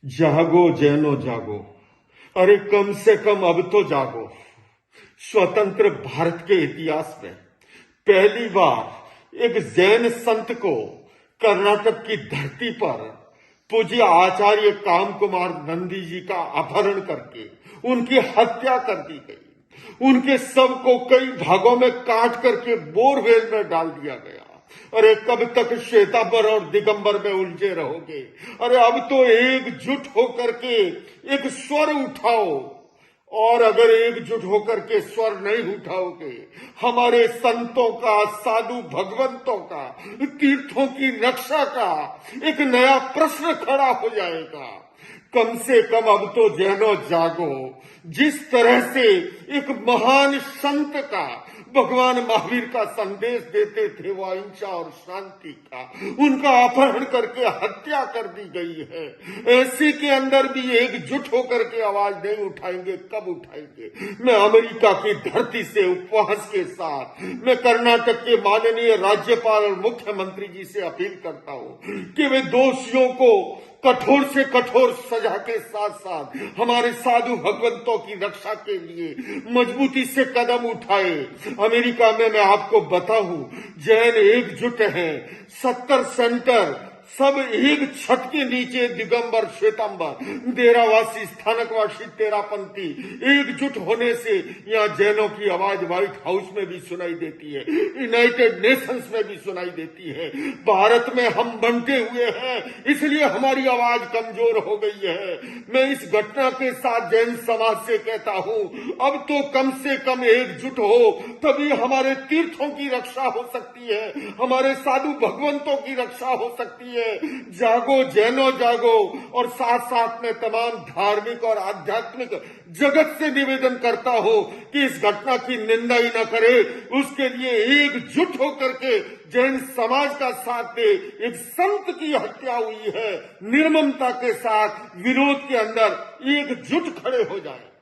जागो जैनो जागो। अरे कम से कम अब तो जागो। स्वतंत्र भारत के इतिहास में पहली बार एक जैन संत को कर्नाटक की धरती पर पूज्य आचार्य काम कुमार नंदी जी का अपहरण करके उनकी हत्या कर दी गई। उनके शव को कई भागों में काट करके बोरवेल में डाल दिया गया। अरे कब तक श्वेतांबर और दिगंबर में उलझे रहोगे? अरे अब तो एकजुट होकर के एक स्वर उठाओ। और अगर एकजुट होकर के स्वर नहीं उठाओगे, हमारे संतों का, साधु भगवंतों का, तीर्थों की रक्षा का एक नया प्रश्न खड़ा हो जाएगा। कम से कम अब तो जैनो जागो। जिस तरह से एक महान संत का, भगवान महावीर का संदेश देते थे वो अहिंसा और शांति का, उनका अपहरण करके हत्या कर दी गई है। ऐसे के अंदर भी एकजुट होकर के आवाज नहीं उठाएंगे, कब उठाएंगे? मैं अमेरिका की धरती से उपवास के साथ मैं कर्नाटक के माननीय राज्यपाल और मुख्यमंत्री जी से अपील करता हूं कि वे दोषियों को कठोर से कठोर सजा के साथ साथ हमारे साधु भगवंतों की रक्षा के लिए मजबूती से कदम उठाए। अमेरिका में मैं आपको बताऊं, जैन एकजुट हैं। 70 सेंटर सब एक छत के नीचे, दिगंबर, श्वेतांबर, डेरावासी, स्थानकवासी, तेरापंथी एकजुट होने से यहाँ जैनों की आवाज व्हाइट हाउस में भी सुनाई देती है, यूनाइटेड नेशंस में भी सुनाई देती है। भारत में हम बंटे हुए हैं, इसलिए हमारी आवाज कमजोर हो गई है। मैं इस घटना के साथ जैन समाज से कहता हूं, अब तो कम से कम एकजुट हो, तभी हमारे तीर्थों की रक्षा हो सकती है, हमारे साधु भगवंतों की रक्षा हो सकती है। जागो जैनो जागो। और साथ साथ में तमाम धार्मिक और आध्यात्मिक जगत से निवेदन करता हूं कि इस घटना की निंदा ही न करे, उसके लिए एकजुट होकर के जैन समाज का साथ दे। एक संत की हत्या हुई है, निर्ममता के साथ विरोध के अंदर एकजुट खड़े हो जाए।